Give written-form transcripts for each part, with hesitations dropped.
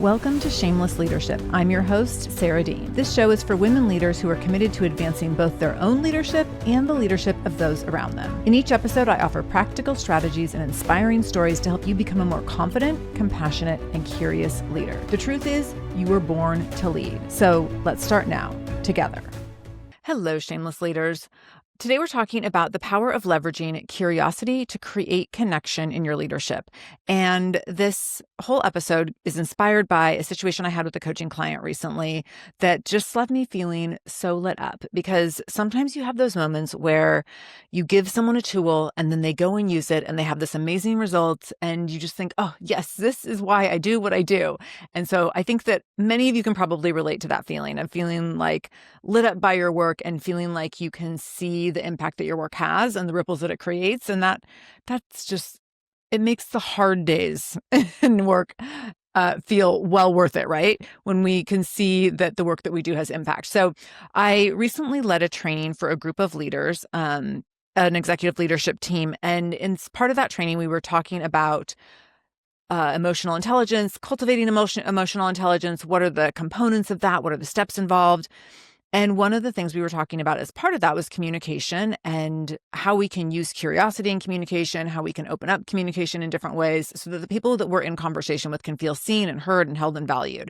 Welcome to Shameless Leadership. I'm your host, Sara. This show is for women leaders who are committed to advancing both their own leadership and the leadership of those around them. In each episode, I offer practical strategies and inspiring stories to help you become a more confident, compassionate, and curious leader. The truth is, you were born to lead. So let's start now, together. Hello, Shameless Leaders. Today, we're talking about the power of leveraging curiosity to create connection in your leadership. And this whole episode is inspired by a situation I had with a coaching client recently that just left me feeling so lit up, because sometimes you have those moments where you give someone a tool and then they go and use it and they have this amazing result and you just think, oh, yes, this is why I do what I do. And so I think that many of you can probably relate to that feeling of feeling like lit up by your work and feeling like you can see the impact that your work has and the ripples that it creates. And that's just, it makes the hard days in work feel well worth it, right? When we can see that the work that we do has impact. So I recently led a training for a group of leaders, an executive leadership team. And in part of that training, we were talking about emotional intelligence, cultivating emotional intelligence. What are the components of that? What are the steps involved? And one of the things we were talking about as part of that was communication and how we can use curiosity in communication, how we can open up communication in different ways so that the people that we're in conversation with can feel seen and heard and held and valued.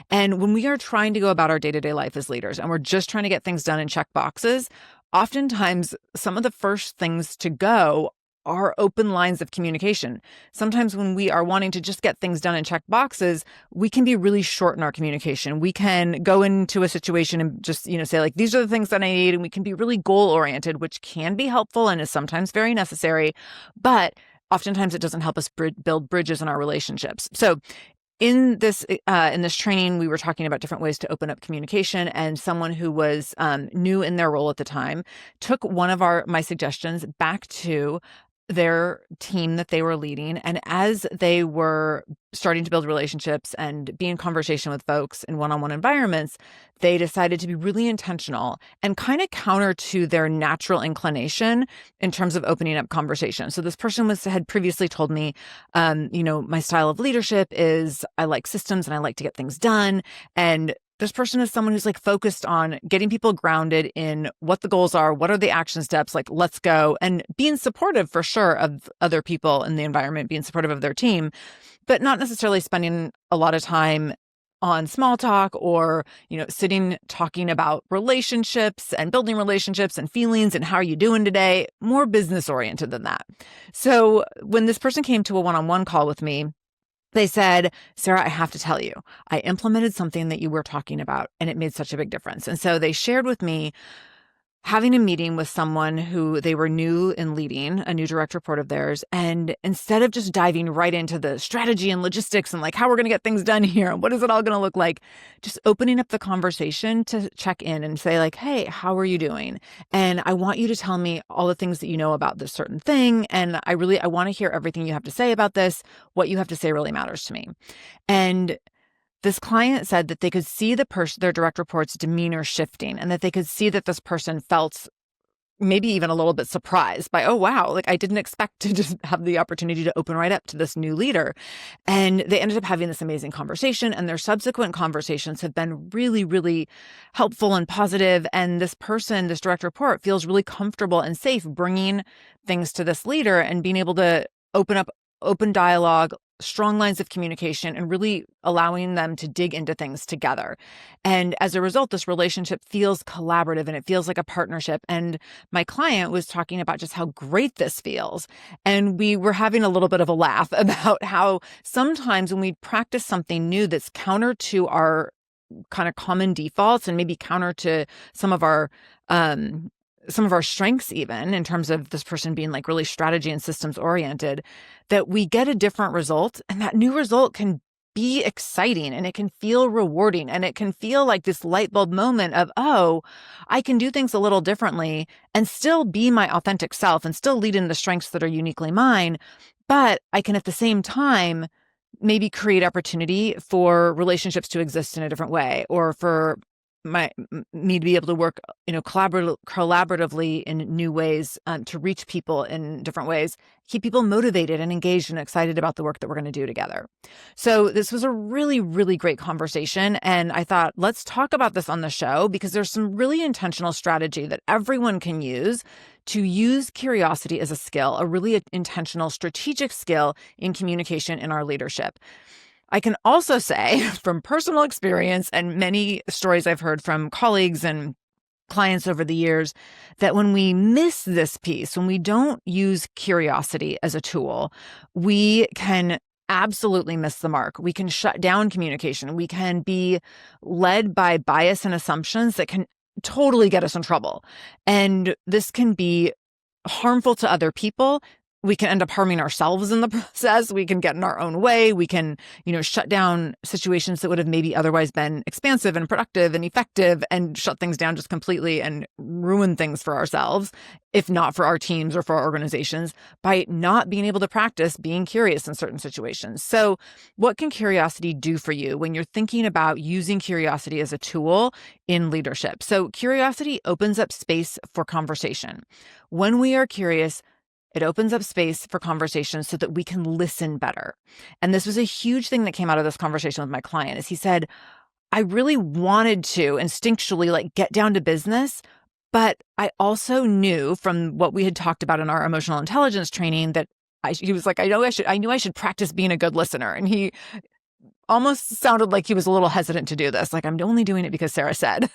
And when we are trying to go about our day-to-day life as leaders and we're just trying to get things done and check boxes, oftentimes some of the first things to go are open lines of communication. Sometimes when we are wanting to just get things done and check boxes, we can be really short in our communication. We can go into a situation and just, say like, these are the things that I need. And we can be really goal oriented, which can be helpful and is sometimes very necessary. But oftentimes it doesn't help us build bridges in our relationships. So in this training, we were talking about different ways to open up communication, and someone who was new in their role at the time took one of my suggestions back to their team that they were leading. And as they were starting to build relationships and be in conversation with folks in one-on-one environments, they decided to be really intentional and kind of counter to their natural inclination in terms of opening up conversation. So this person had previously told me, my style of leadership is I like systems and I like to get things done. And this person is someone who's like focused on getting people grounded in what the goals are, what are the action steps, like let's go, and being supportive for sure of other people in the environment, being supportive of their team, but not necessarily spending a lot of time on small talk or, sitting talking about relationships and building relationships and feelings and how are you doing today, more business oriented than that. So when this person came to a one-on-one call with me, they said, Sara, I have to tell you, I implemented something that you were talking about and it made such a big difference. And so they shared with me having a meeting with someone who they were new in leading, a new direct report of theirs. And instead of just diving right into the strategy and logistics and like how we're going to get things done here and what is it all going to look like, just opening up the conversation to check in and say like, hey, how are you doing? And I want you to tell me all the things that you know about this certain thing. And I want to hear everything you have to say about this. What you have to say really matters to me. And this client said that they could see their direct report's demeanor shifting and that they could see that this person felt maybe even a little bit surprised by, oh, wow, like I didn't expect to just have the opportunity to open right up to this new leader. And they ended up having this amazing conversation, and their subsequent conversations have been really, really helpful and positive. And this direct report feels really comfortable and safe bringing things to this leader and being able to open dialogue, strong lines of communication, and really allowing them to dig into things together. And as a result, this relationship feels collaborative and it feels like a partnership. And my client was talking about just how great this feels. And we were having a little bit of a laugh about how sometimes when we practice something new that's counter to our kind of common defaults and maybe counter to some of our strengths, even in terms of this person being like really strategy and systems oriented, that we get a different result, and that new result can be exciting and it can feel rewarding and it can feel like this light bulb moment of, oh, I can do things a little differently and still be my authentic self and still lead in the strengths that are uniquely mine. But I can at the same time maybe create opportunity for relationships to exist in a different way, or for me to be able to work, collaboratively in new ways, to reach people in different ways, keep people motivated and engaged and excited about the work that we're going to do together. So this was a really, really great conversation. And I thought, let's talk about this on the show because there's some really intentional strategy that everyone can use to use curiosity as a skill, a really intentional strategic skill in communication in our leadership. I can also say from personal experience and many stories I've heard from colleagues and clients over the years that when we miss this piece, when we don't use curiosity as a tool, we can absolutely miss the mark. We can shut down communication. We can be led by bias and assumptions that can totally get us in trouble. And this can be harmful to other people. We can end up harming ourselves in the process. We can get in our own way. We can, shut down situations that would have maybe otherwise been expansive and productive and effective and shut things down just completely and ruin things for ourselves, if not for our teams or for our organizations, by not being able to practice being curious in certain situations. So what can curiosity do for you when you're thinking about using curiosity as a tool in leadership? So curiosity opens up space for conversation. When we are curious, it opens up space for conversation so that we can listen better. And this was a huge thing that came out of this conversation with my client is he said, I really wanted to instinctually get down to business, but I also knew from what we had talked about in our emotional intelligence training that he was like, I knew I should practice being a good listener. And he almost sounded like he was a little hesitant to do this. Like, I'm only doing it because Sara said.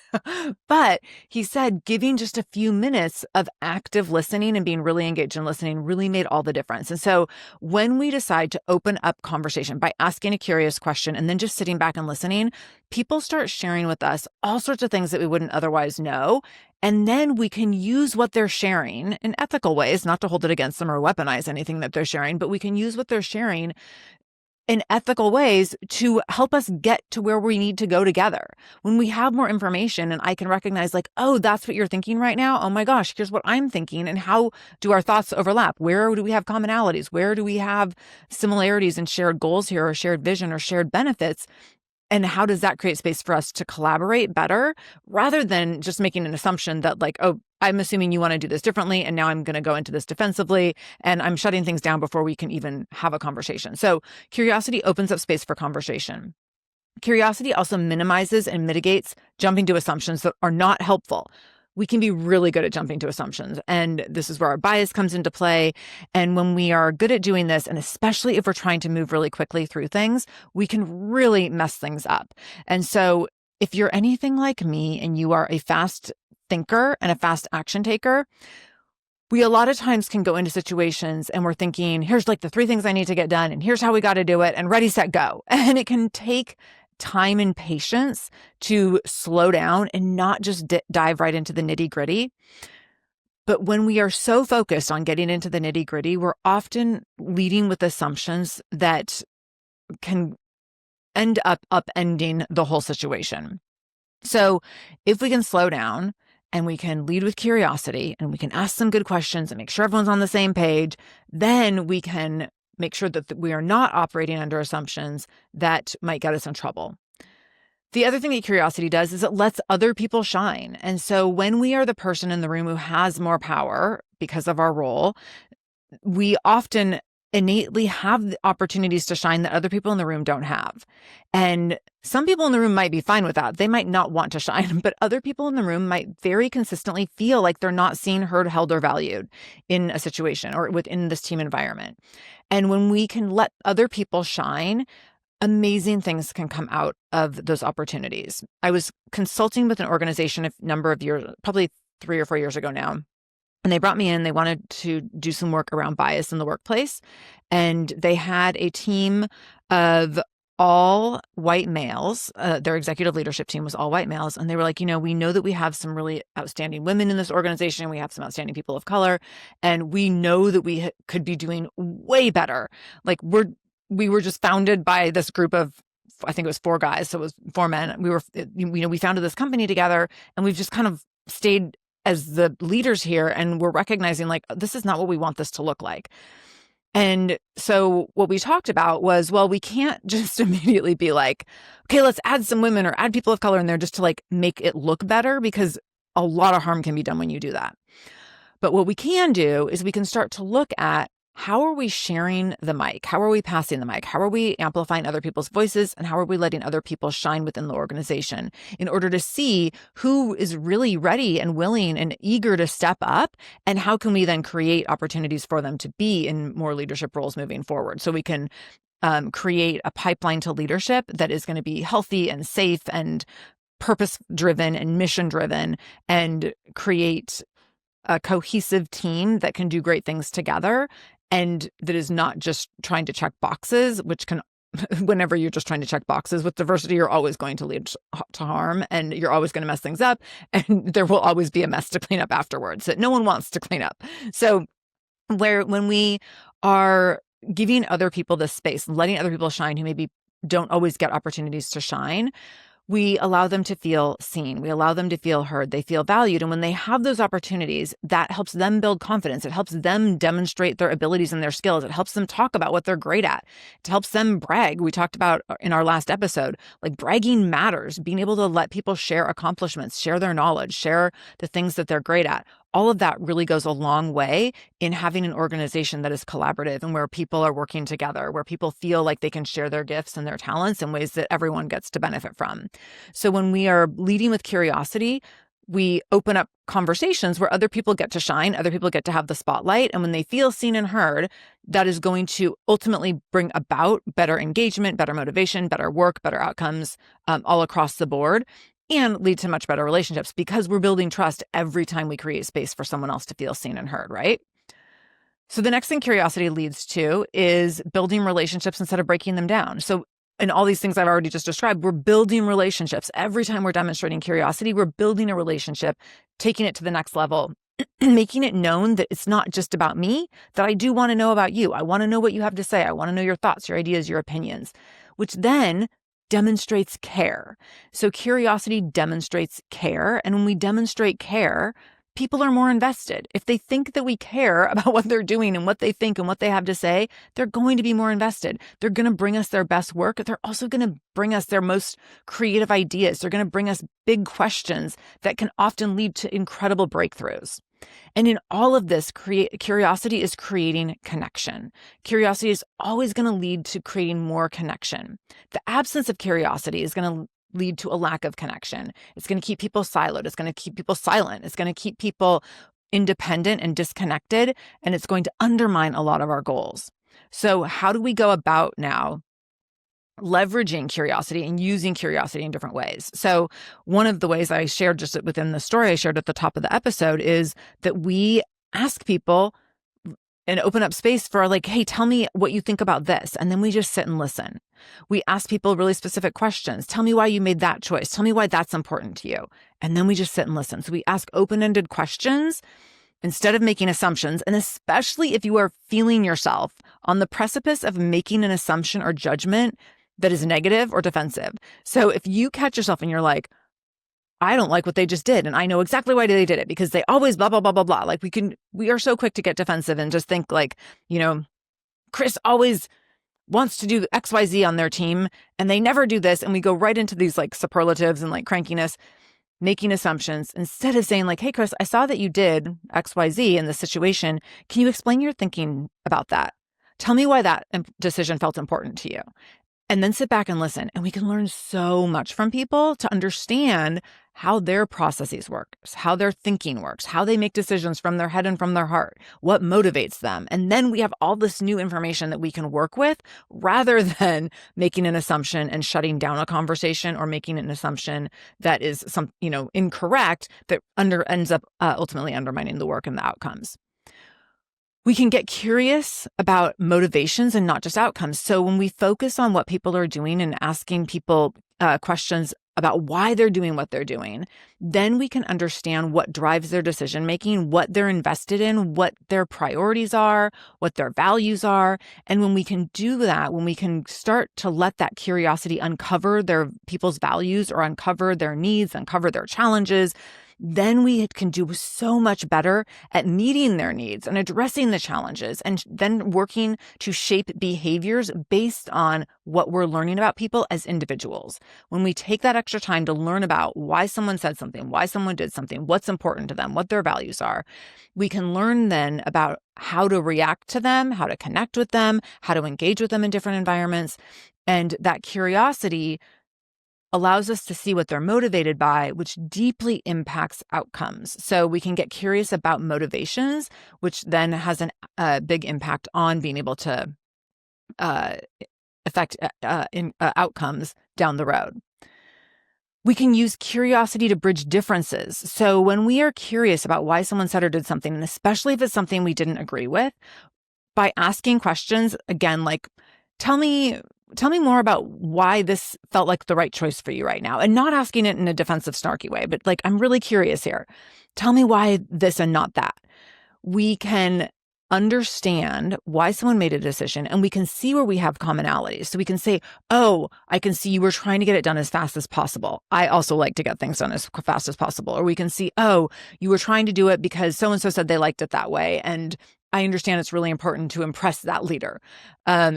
But he said giving just a few minutes of active listening and being really engaged in listening really made all the difference. And so when we decide to open up conversation by asking a curious question and then just sitting back and listening, people start sharing with us all sorts of things that we wouldn't otherwise know. And then we can use what they're sharing in ethical ways, not to hold it against them or weaponize anything that they're sharing, but we can use what they're sharing in ethical ways to help us get to where we need to go together. When we have more information and I can recognize oh, that's what you're thinking right now. Oh my gosh, here's what I'm thinking. And how do our thoughts overlap? Where do we have commonalities? Where do we have similarities and shared goals here or shared vision or shared benefits? And how does that create space for us to collaborate better rather than just making an assumption that oh, I'm assuming you want to do this differently. And now I'm going to go into this defensively and I'm shutting things down before we can even have a conversation. So curiosity opens up space for conversation. Curiosity also minimizes and mitigates jumping to assumptions that are not helpful. We can be really good at jumping to assumptions. And this is where our bias comes into play. And when we are good at doing this, and especially if we're trying to move really quickly through things, we can really mess things up. And so if you're anything like me and you are a fast thinker and a fast action taker, we a lot of times can go into situations and we're thinking, here's the 3 things I need to get done. And here's how we got to do it. And ready, set, go. And it can take time and patience to slow down and not just dive right into the nitty gritty. But when we are so focused on getting into the nitty gritty, we're often leading with assumptions that can end up upending the whole situation. So if we can slow down and we can lead with curiosity and we can ask some good questions and make sure everyone's on the same page, then we can make sure that we are not operating under assumptions that might get us in trouble. The other thing that curiosity does is it lets other people shine. And so when we are the person in the room who has more power because of our role, we often innately have the opportunities to shine that other people in the room don't have. And some people in the room might be fine with that. They might not want to shine, but other people in the room might very consistently feel like they're not seen, heard, held, or valued in a situation or within this team environment. And when we can let other people shine, amazing things can come out of those opportunities. I was consulting with an organization a number of years, probably 3 or 4 years ago now. And they brought me in, they wanted to do some work around bias in the workplace. And they had a team of all white males. Their executive leadership team was all white males. And they were like, we know that we have some really outstanding women in this organization. We have some outstanding people of color. And we know that we could be doing way better. We were just founded by this group of, I think it was 4 guys. So it was 4 men. We founded this company together and we've just kind of stayed as the leaders here. And we're recognizing this is not what we want this to look like. And so what we talked about was, well, we can't just immediately be like, okay, let's add some women or add people of color in there just to like make it look better, because a lot of harm can be done when you do that. But what we can do is we can start to look at, how are we sharing the mic? How are we passing the mic? How are we amplifying other people's voices? And how are we letting other people shine within the organization in order to see who is really ready and willing and eager to step up? And how can we then create opportunities for them to be in more leadership roles moving forward? So we can create a pipeline to leadership that is going to be healthy and safe and purpose-driven and mission-driven, and create a cohesive team that can do great things together, and that is not just trying to check boxes, which can, whenever you're just trying to check boxes with diversity, you're always going to lead to harm, and you're always going to mess things up, and there will always be a mess to clean up afterwards that no one wants to clean up. So when we are giving other people this space, letting other people shine who maybe don't always get opportunities to shine, we allow them to feel seen. We allow them to feel heard. They feel valued. And when they have those opportunities, that helps them build confidence. It helps them demonstrate their abilities and their skills. It helps them talk about what they're great at. It helps them brag. We talked about in our last episode, like bragging matters, being able to let people share accomplishments, share their knowledge, share the things that they're great at. All of that really goes a long way in having an organization that is collaborative and where people are working together, where people feel like they can share their gifts and their talents in ways that everyone gets to benefit from. So when we are leading with curiosity, we open up conversations where other people get to shine, other people get to have the spotlight. And when they feel seen and heard, that is going to ultimately bring about better engagement, better motivation, better work, better outcomes all across the board, and lead to much better relationships, because we're building trust every time we create space for someone else to feel seen and heard, right? So the next thing curiosity leads to is building relationships instead of breaking them down. So in all these things I've already just described, we're building relationships. Every time we're demonstrating curiosity, we're building a relationship, taking it to the next level, making it known that it's not just about me, that I do want to know about you. I want to know what you have to say. I want to know your thoughts, your ideas, your opinions, which then demonstrates care. So curiosity demonstrates care. And when we demonstrate care, people are more invested. If they think that we care about what they're doing and what they think and what they have to say, they're going to be more invested. They're going to bring us their best work. They're also going to bring us their most creative ideas. They're going to bring us big questions that can often lead to incredible breakthroughs. And in all of this, curiosity is creating connection. Curiosity is always going to lead to creating more connection. The absence of curiosity is going to lead to a lack of connection. It's going to keep people siloed. It's going to keep people silent. It's going to keep people independent and disconnected, and it's going to undermine a lot of our goals. So how do we go about now leveraging curiosity and using curiosity in different ways? So one of the ways I shared just within the story I shared at the top of the episode is that we ask people and open up space for like, hey, tell me what you think about this. And then we just sit and listen. We ask people really specific questions. Tell me why you made that choice. Tell me why that's important to you. And then we just sit and listen. So we ask open-ended questions instead of making assumptions. And especially if you are feeling yourself on the precipice of making an assumption or judgment that is negative or defensive. So if you catch yourself and you're like, I don't like what they just did, and I know exactly why they did it, because they always blah, blah, blah, blah, blah. Like we are so quick to get defensive and just think like, Chris always wants to do XYZ on their team and they never do this. And we go right into these like superlatives and like crankiness, making assumptions instead of saying like, hey, Chris, I saw that you did XYZ in this situation. Can you explain your thinking about that? Tell me why that decision felt important to you. And then sit back and listen. And we can learn so much from people to understand how their processes work, how their thinking works, how they make decisions from their head and from their heart, what motivates them. And then we have all this new information that we can work with rather than making an assumption and shutting down a conversation or making an assumption that is incorrect that ends up ultimately undermining the work and the outcomes. We can get curious about motivations and not just outcomes. So when we focus on what people are doing and asking people questions about why they're doing what they're doing, then we can understand what drives their decision-making, what they're invested in, what their priorities are, what their values are. And when we can do that, when we can start to let that curiosity uncover their people's values or uncover their needs, uncover their challenges, then we can do so much better at meeting their needs and addressing the challenges, and then working to shape behaviors based on what we're learning about people as individuals. When we take that extra time to learn about why someone said something, why someone did something, what's important to them, what their values are, we can learn then about how to react to them, how to connect with them, how to engage with them in different environments. And that curiosity allows us to see what they're motivated by, which deeply impacts outcomes. So we can get curious about motivations, which then has a big impact on being able to affect outcomes down the road. We can use curiosity to bridge differences. So when we are curious about why someone said or did something, and especially if it's something we didn't agree with, by asking questions, again, like, tell me more about why this felt like the right choice for you right now, and not asking it in a defensive, snarky way, but like, I'm really curious here. Tell me why this and not that. We can understand why someone made a decision, and we can see where we have commonalities. So we can say, oh, I can see you were trying to get it done as fast as possible. I also like to get things done as fast as possible. Or we can see, oh, you were trying to do it because so-and-so said they liked it that way. And I understand it's really important to impress that leader.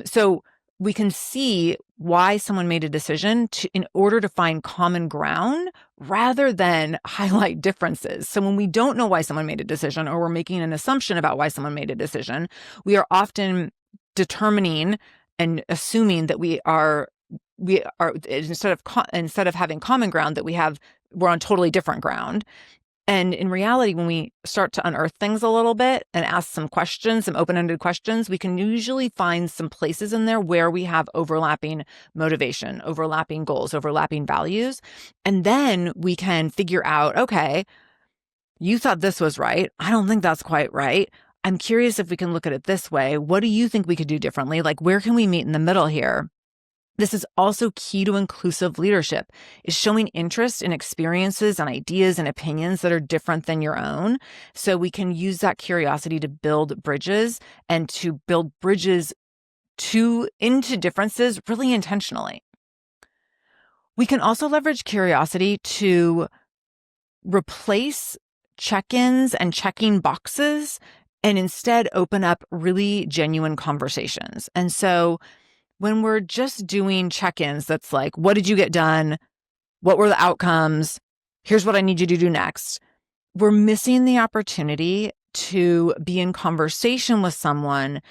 So we can see why someone made a decision in order to find common ground rather than highlight differences. So when we don't know why someone made a decision, or we're making an assumption about why someone made a decision, we are often determining and assuming that we are instead of having common ground, that we're on totally different ground. And in reality, when we start to unearth things a little bit and ask some questions, some open-ended questions, we can usually find some places in there where we have overlapping motivation, overlapping goals, overlapping values. And then we can figure out, okay, you thought this was right. I don't think that's quite right. I'm curious if we can look at it this way. What do you think we could do differently? Like, where can we meet in the middle here? This is also key to inclusive leadership, is showing interest in experiences and ideas and opinions that are different than your own. So we can use that curiosity to build bridges, and to build bridges into differences really intentionally. We can also leverage curiosity to replace check-ins and checking boxes, and instead open up really genuine conversations. And so when we're just doing check-ins, that's like, what did you get done? What were the outcomes? Here's what I need you to do next. We're missing the opportunity to be in conversation with someone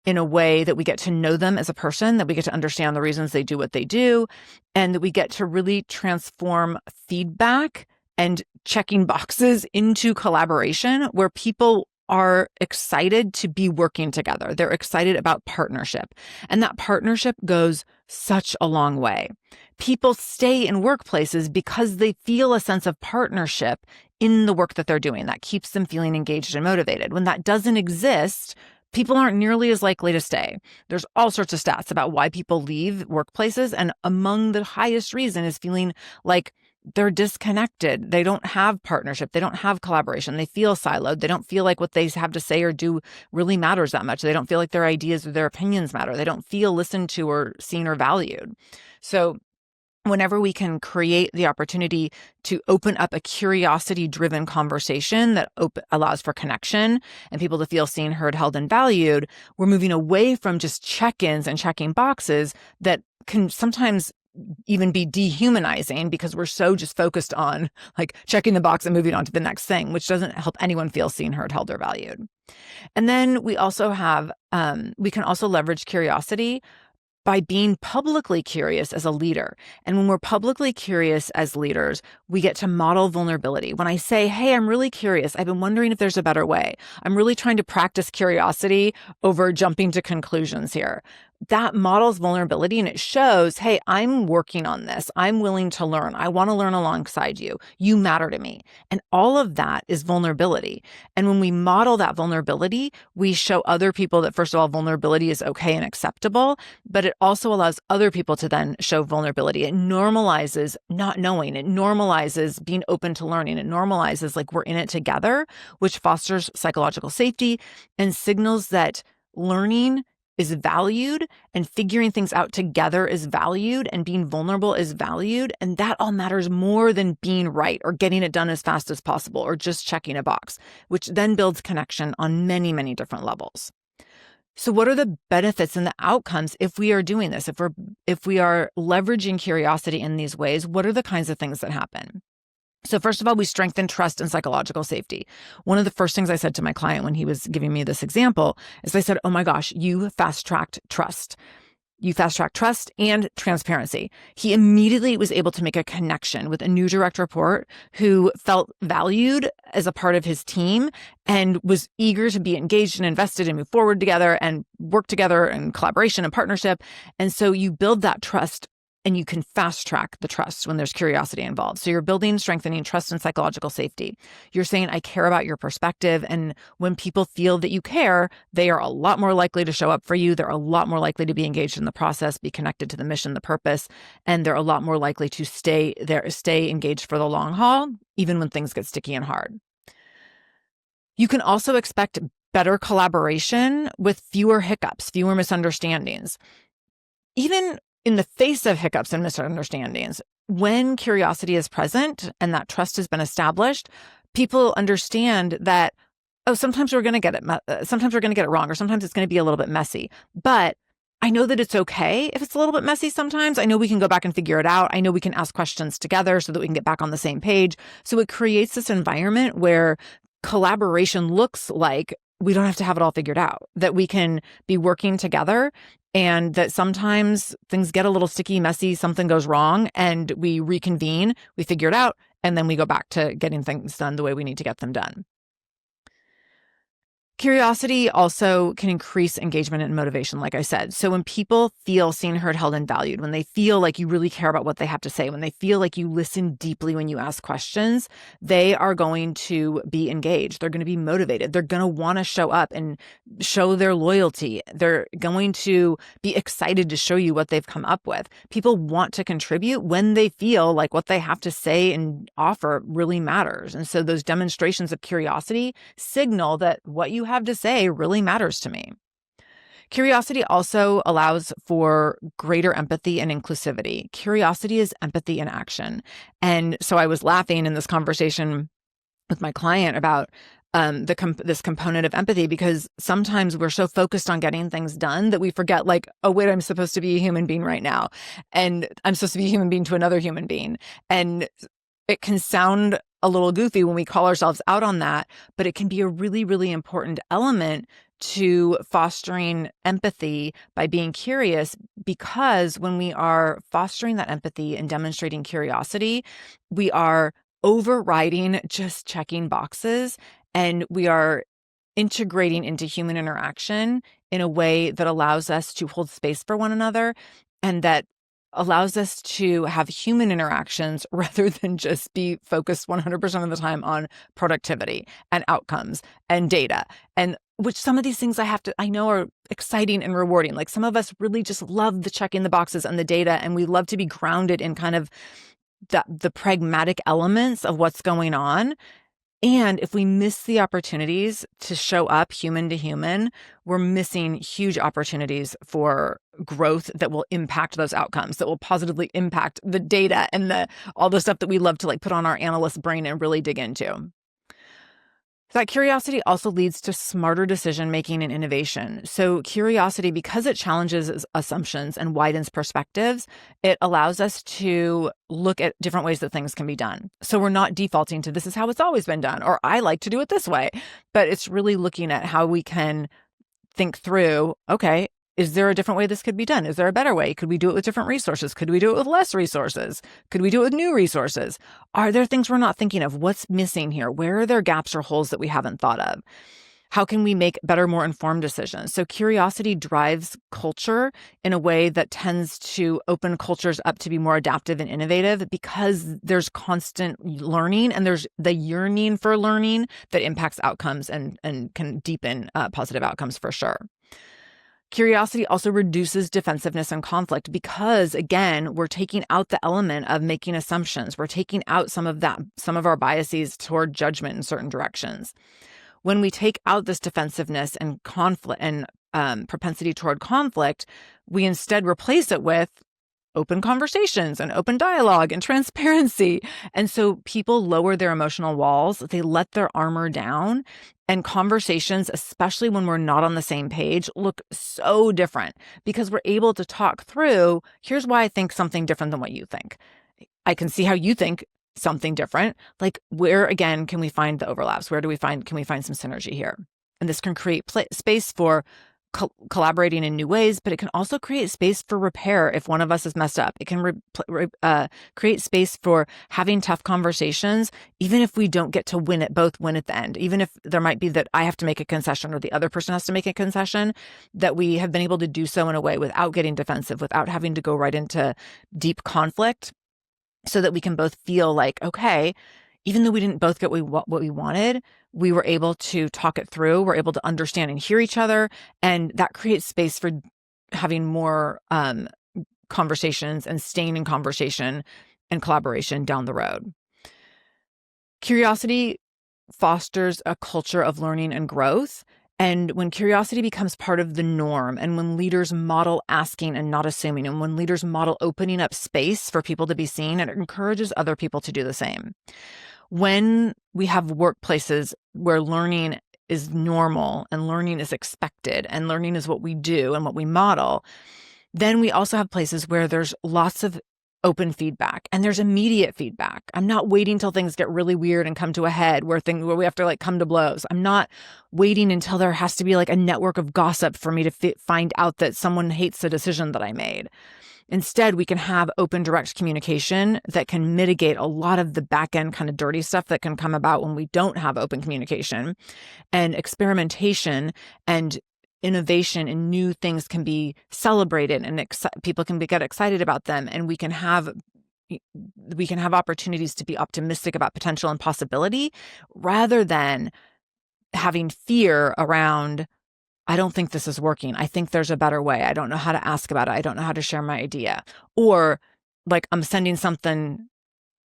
in a way that we get to know them as a person, that we get to understand the reasons they do what they do, and that we get to really transform feedback and checking boxes into collaboration, where people are excited to be working together. They're excited about partnership. And that partnership goes such a long way. People stay in workplaces because they feel a sense of partnership in the work that they're doing. That keeps them feeling engaged and motivated. When that doesn't exist, people aren't nearly as likely to stay. There's all sorts of stats about why people leave workplaces. And among the highest reason is feeling like they're disconnected. They don't have partnership. They don't have collaboration. They feel siloed. They don't feel like what they have to say or do really matters that much. They don't feel like their ideas or their opinions matter. They don't feel listened to or seen or valued. So whenever we can create the opportunity to open up a curiosity-driven conversation that allows for connection and people to feel seen, heard, held, and valued, we're moving away from just check-ins and checking boxes that can sometimes even be dehumanizing, because we're so just focused on like checking the box and moving on to the next thing, which doesn't help anyone feel seen, heard, held, or valued. And then we also have, we can also leverage curiosity by being publicly curious as a leader. And when we're publicly curious as leaders, we get to model vulnerability. When I say, hey, I'm really curious, I've been wondering if there's a better way. I'm really trying to practice curiosity over jumping to conclusions here. That models vulnerability, and it shows, hey, I'm working on this. I'm willing to learn. I want to learn alongside you. You matter to me. And all of that is vulnerability. And when we model that vulnerability, we show other people that, first of all, vulnerability is okay and acceptable, but it also allows other people to then show vulnerability. It normalizes not knowing. It normalizes being open to learning. It normalizes like we're in it together, which fosters psychological safety and signals that learning is valued, and figuring things out together is valued, and being vulnerable is valued. And that all matters more than being right or getting it done as fast as possible or just checking a box, which then builds connection on many, many different levels. So what are the benefits and the outcomes if we are doing this? If we are leveraging curiosity in these ways, what are the kinds of things that happen? So first of all, we strengthen trust and psychological safety. One of the first things I said to my client when he was giving me this example is I said, oh my gosh, you fast-tracked trust. You fast-track trust and transparency. He immediately was able to make a connection with a new direct report who felt valued as a part of his team and was eager to be engaged and invested and move forward together and work together in collaboration and partnership. And so you build that trust and you can fast track the trust when there's curiosity involved. So you're building, strengthening trust and psychological safety. You're saying, I care about your perspective. And when people feel that you care, they are a lot more likely to show up for you. They're a lot more likely to be engaged in the process, be connected to the mission, the purpose, and they're a lot more likely to stay engaged for the long haul, even when things get sticky and hard. You can also expect better collaboration with fewer hiccups, fewer misunderstandings. Even in the face of hiccups and misunderstandings, when curiosity is present and that trust has been established, people understand that, oh, sometimes we're going to get it wrong, or sometimes it's going to be a little bit messy. But I know that it's okay if it's a little bit messy sometimes. I know we can go back and figure it out. I know we can ask questions together so that we can get back on the same page. So it creates this environment where collaboration looks like we don't have to have it all figured out, that we can be working together, and that sometimes things get a little sticky, messy, something goes wrong, and we reconvene, we figure it out, and then we go back to getting things done the way we need to get them done. Curiosity also can increase engagement and motivation, like I said. So when people feel seen, heard, held, and valued, when they feel like you really care about what they have to say, when they feel like you listen deeply when you ask questions, they are going to be engaged. They're going to be motivated. They're going to want to show up and show their loyalty. They're going to be excited to show you what they've come up with. People want to contribute when they feel like what they have to say and offer really matters. And so those demonstrations of curiosity signal that what you have to say really matters to me. Curiosity also allows for greater empathy and inclusivity. Curiosity is empathy in action. And so I was laughing in this conversation with my client about this component of empathy, because sometimes we're so focused on getting things done that we forget, like, oh, wait, I'm supposed to be a human being right now. And I'm supposed to be a human being to another human being. And it can sound a little goofy when we call ourselves out on that, but it can be a really, really important element to fostering empathy by being curious, because when we are fostering that empathy and demonstrating curiosity, we are overriding just checking boxes, and we are integrating into human interaction in a way that allows us to hold space for one another, and that allows us to have human interactions rather than just be focused 100% of the time on productivity and outcomes and data. And which some of these things I know are exciting and rewarding. Like, some of us really just love the checking the boxes and the data, and we love to be grounded in kind of the pragmatic elements of what's going on. And if we miss the opportunities to show up human to human, we're missing huge opportunities for growth that will impact those outcomes, that will positively impact the data and all the stuff that we love to like put on our analyst brain and really dig into. That curiosity also leads to smarter decision-making and innovation. So curiosity, because it challenges assumptions and widens perspectives, it allows us to look at different ways that things can be done. So we're not defaulting to this is how it's always been done, or I like to do it this way, but it's really looking at how we can think through, okay, is there a different way this could be done? Is there a better way? Could we do it with different resources? Could we do it with less resources? Could we do it with new resources? Are there things we're not thinking of? What's missing here? Where are there gaps or holes that we haven't thought of? How can we make better, more informed decisions? So curiosity drives culture in a way that tends to open cultures up to be more adaptive and innovative, because there's constant learning and there's the yearning for learning that impacts outcomes and can deepen positive outcomes for sure. Curiosity also reduces defensiveness and conflict because, again, we're taking out the element of making assumptions. We're taking out some of our biases toward judgment in certain directions. When we take out this defensiveness and conflict and propensity toward conflict, we instead replace it with open conversations and open dialogue and transparency. And so people lower their emotional walls, they let their armor down, and conversations, especially when we're not on the same page, look so different because we're able to talk through, here's why I think something different than what you think. I can see how you think something different. Like, where again can we find the overlaps? Can we find some synergy here? And this can create space for collaborating in new ways, but it can also create space for repair if one of us is messed up. It can create space for having tough conversations, even if we don't get to win at the end. Even if there might be that I have to make a concession or the other person has to make a concession, that we have been able to do so in a way without getting defensive, without having to go right into deep conflict, so that we can both feel like, okay, even though we didn't both get what we wanted, we were able to talk it through. We're able to understand and hear each other. And that creates space for having more conversations and staying in conversation and collaboration down the road. Curiosity fosters a culture of learning and growth. And when curiosity becomes part of the norm, and when leaders model asking and not assuming, and when leaders model opening up space for people to be seen, it encourages other people to do the same. When we have workplaces where learning is normal and learning is expected and learning is what we do and what we model, then we also have places where there's lots of open feedback and there's immediate feedback. I'm not waiting till things get really weird and come to a head where we have to like come to blows. I'm not waiting until there has to be like a network of gossip for me to find out that someone hates the decision that I made. Instead, we can have open, direct communication that can mitigate a lot of the back end kind of dirty stuff that can come about when we don't have open communication. And experimentation and innovation and new things can be celebrated, and people can get excited about them. And we can have opportunities to be optimistic about potential and possibility, rather than having fear around, I don't think this is working. I think there's a better way. I don't know how to ask about it. I don't know how to share my idea. Or like I'm sending something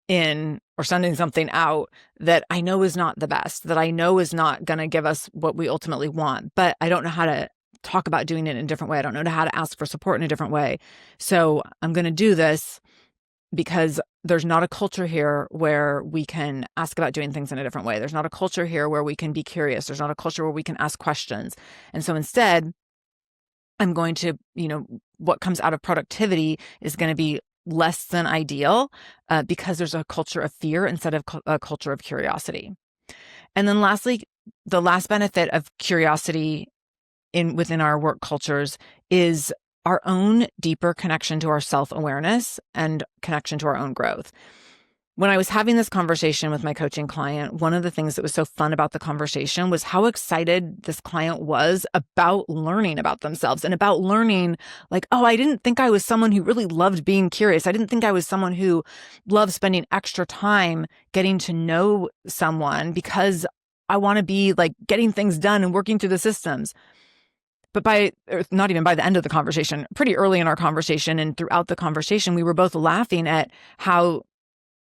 in or sending something out that I know is not the best, that I know is not going to give us what we ultimately want, but I don't know how to talk about doing it in a different way. I don't know how to ask for support in a different way. So I'm going to do this because there's not a culture here where we can ask about doing things in a different way. There's not a culture here where we can be curious. There's not a culture where we can ask questions. And so instead, I'm going to, what comes out of productivity is going to be less than ideal because there's a culture of fear instead of a culture of curiosity. And then lastly, the last benefit of curiosity within our work cultures is our own deeper connection to our self-awareness and connection to our own growth. When I was having this conversation with my coaching client, one of the things that was so fun about the conversation was how excited this client was about learning about themselves and about learning like, oh, I didn't think I was someone who really loved being curious. I didn't think I was someone who loved spending extra time getting to know someone because I want to be like getting things done and working through the systems. But not even by the end of the conversation, pretty early in our conversation and throughout the conversation, we were both laughing at how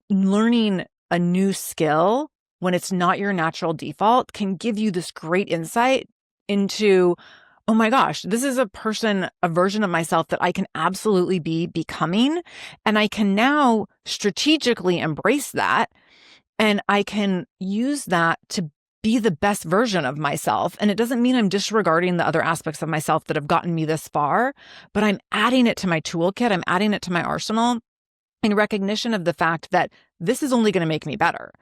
learning a new skill when it's not your natural default can give you this great insight into, oh my gosh, this is a version of myself that I can absolutely be becoming. And I can now strategically embrace that. And I can use that to be the best version of myself. And it doesn't mean I'm disregarding the other aspects of myself that have gotten me this far, but I'm adding it to my toolkit. I'm adding it to my arsenal in recognition of the fact that this is only going to make me better.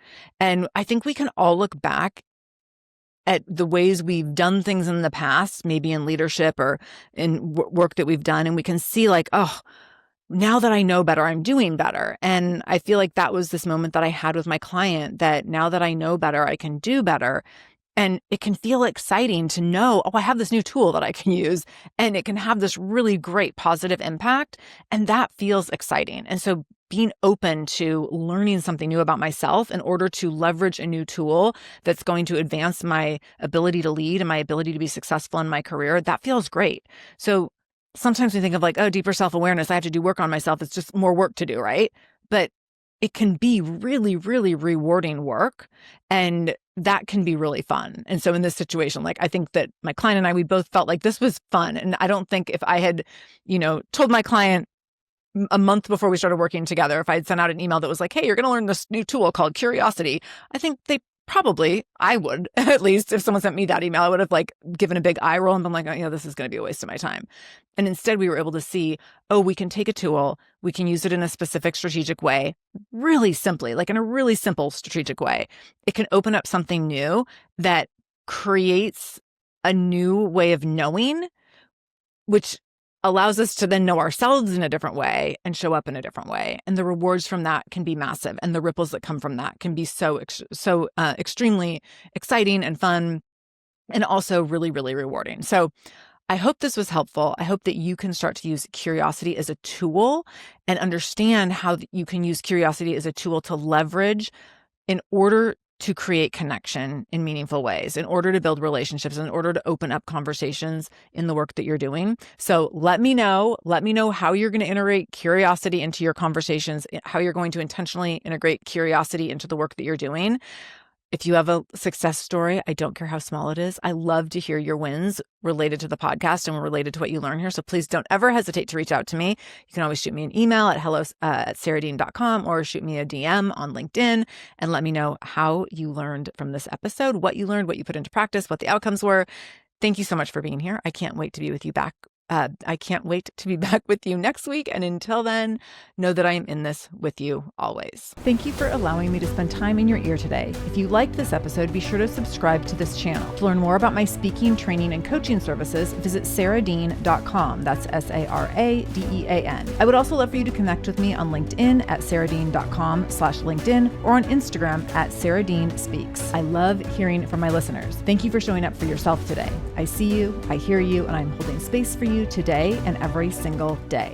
And I think we can all look back at the ways we've done things in the past, maybe in leadership or in work that we've done, and we can see like, oh, now that I know better, I'm doing better. And I feel like that was this moment that I had with my client, that now that I know better, I can do better. And it can feel exciting to know, oh, I have this new tool that I can use, and it can have this really great positive impact. And that feels exciting. And so being open to learning something new about myself in order to leverage a new tool that's going to advance my ability to lead and my ability to be successful in my career, that feels great. So sometimes we think of like, oh, deeper self-awareness, I have to do work on myself. It's just more work to do, right? But it can be really, really rewarding work. And that can be really fun. And so in this situation, like, I think that my client and I, we both felt like this was fun. And I don't think if I had, told my client a month before we started working together, if I had sent out an email that was like, hey, you're going to learn this new tool called Curiosity, I think I would, at least if someone sent me that email, I would have like given a big eye roll and been like, oh, this is going to be a waste of my time. And instead we were able to see, we can take a tool, we can use it in a specific strategic way, really simply, like in a really simple strategic way. It can open up something new that creates a new way of knowing, which allows us to then know ourselves in a different way and show up in a different way. And the rewards from that can be massive. And the ripples that come from that can be so extremely exciting and fun, and also really, really rewarding. So I hope this was helpful. I hope that you can start to use curiosity as a tool and understand how you can use curiosity as a tool to leverage in order to create connection in meaningful ways, in order to build relationships, in order to open up conversations in the work that you're doing. So let me know how you're going to integrate curiosity into your conversations, how you're going to intentionally integrate curiosity into the work that you're doing. If you have a success story, I don't care how small it is. I love to hear your wins related to the podcast and related to what you learn here. So please don't ever hesitate to reach out to me. You can always shoot me an email at hello@saradean.com or shoot me a DM on LinkedIn and let me know how you learned from this episode, what you learned, what you put into practice, what the outcomes were. Thank you so much for being here. I can't wait to be with you back. I can't wait to be back with you next week. And until then, know that I am in this with you always. Thank you for allowing me to spend time in your ear today. If you liked this episode, be sure to subscribe to this channel. To learn more about my speaking, training, and coaching services, visit saradean.com. That's SARADEAN. I would also love for you to connect with me on LinkedIn at saradean.com/LinkedIn or on Instagram at saradeanspeaks. I love hearing from my listeners. Thank you for showing up for yourself today. I see you, I hear you, and I'm holding space for you today and every single day.